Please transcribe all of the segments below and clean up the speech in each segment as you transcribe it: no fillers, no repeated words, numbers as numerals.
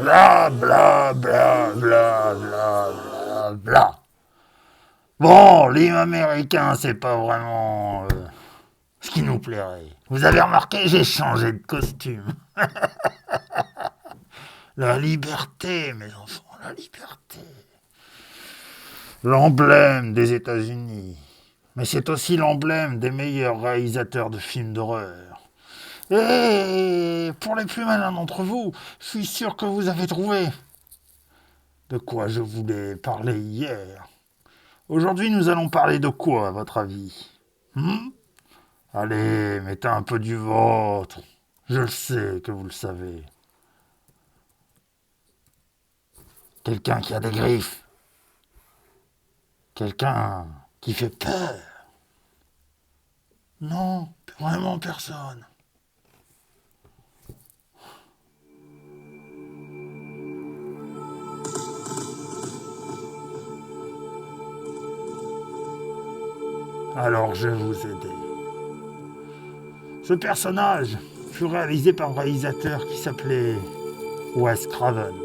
Bla bla bla bla bla bla bla. Bon, l'hymne américain, c'est pas vraiment ce qui nous plairait. Vous avez remarqué, j'ai changé de costume. La liberté, mes enfants, la liberté. L'emblème des États-Unis. Mais c'est aussi l'emblème des meilleurs réalisateurs de films d'horreur. Et pour les plus malins d'entre vous, je suis sûr que vous avez trouvé de quoi je voulais parler hier. Aujourd'hui, nous allons parler de quoi, à votre avis? Allez, mettez un peu du vôtre. Je le sais que vous le savez. Quelqu'un qui a des griffes. Quelqu'un qui fait peur. Non, vraiment personne. Alors je vais vous aider. Ce personnage fut réalisé par un réalisateur qui s'appelait Wes Craven.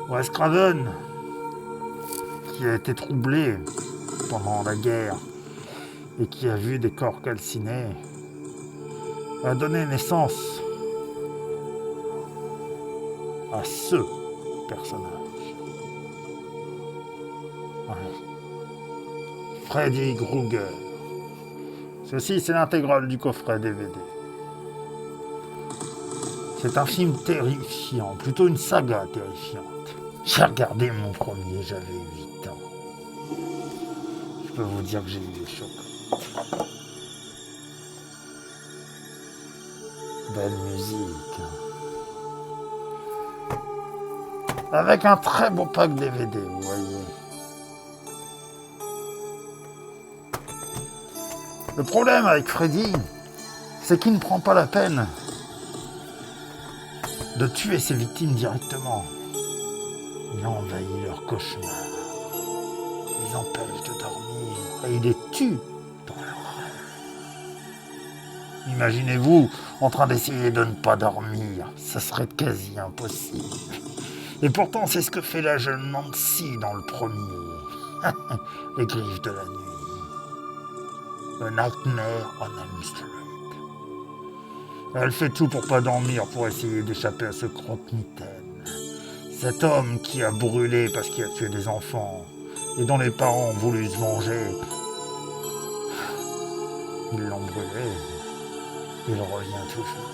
Wes Craven, qui a été troublé pendant la guerre et qui a vu des corps calcinés, a donné naissance à ce personnage. Ouais. Freddy Krueger. Ceci, c'est l'intégrale du coffret DVD. C'est un film terrifiant, plutôt une saga terrifiante. J'ai regardé mon premier, j'avais 8 ans. Je peux vous dire que j'ai eu des chocs. Belle musique. Avec un très beau pack DVD, vous voyez. Le problème avec Freddy, c'est qu'il ne prend pas la peine de tuer ses victimes directement. Il envahit leurs cauchemars. Il les empêche de dormir et il les tue dans leur rêve. Imaginez-vous en train d'essayer de ne pas dormir. Ça serait quasi impossible. Et pourtant, c'est ce que fait la jeune Nancy dans le premier. Les griffes de la nuit. A Nightmare on Elm Street. Elle fait tout pour pas dormir, pour essayer d'échapper à ce croque-mitaine. Cet homme qui a brûlé parce qu'il a tué des enfants et dont les parents ont voulu se venger. Ils l'ont brûlé. Il revient toujours.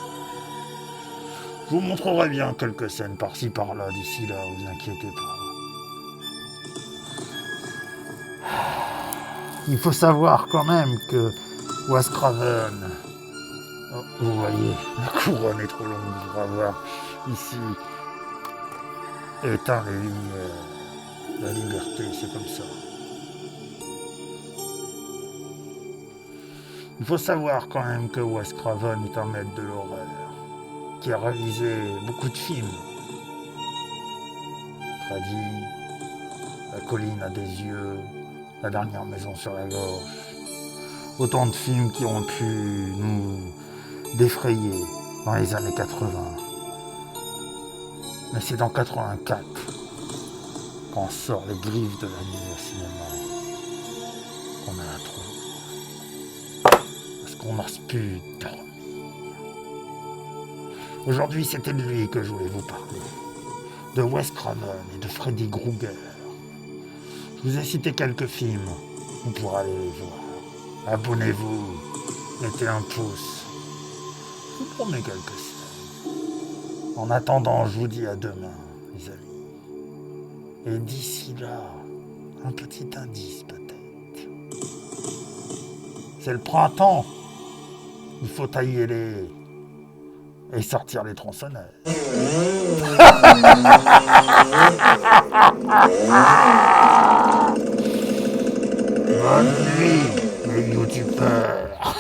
Je vous montrerai bien quelques scènes par-ci par-là, d'ici là, vous inquiétez pas. Il faut savoir quand même que Wes Craven, vous voyez, la couronne est trop longue pour avoir ici. Éteins les lumières. La liberté, c'est comme ça. Il faut savoir quand même que Wes Craven est un maître de l'horreur, qui a réalisé beaucoup de films. Freddy, La colline a des yeux, La dernière maison sur la gauche. Autant de films qui ont pu nous défrayer dans les années 80. Mais c'est en 84 qu'on sort Les griffes de la nuit au cinéma qu'on a la trouve. Parce qu'on n'ose plus dormir. Aujourd'hui, c'était de lui que je voulais vous parler. De Wes Craven et de Freddy Krueger. Je vous ai cité quelques films. Vous pourrez aller les voir. Abonnez-vous. Mettez un pouce. Je vous promets quelques scènes. En attendant, je vous dis à demain, les amis. Et d'ici là, un petit indice peut-être. C'est le printemps. Il faut tailler les... et sortir les tronçonneuses. Bonne nuit, les youtubeurs.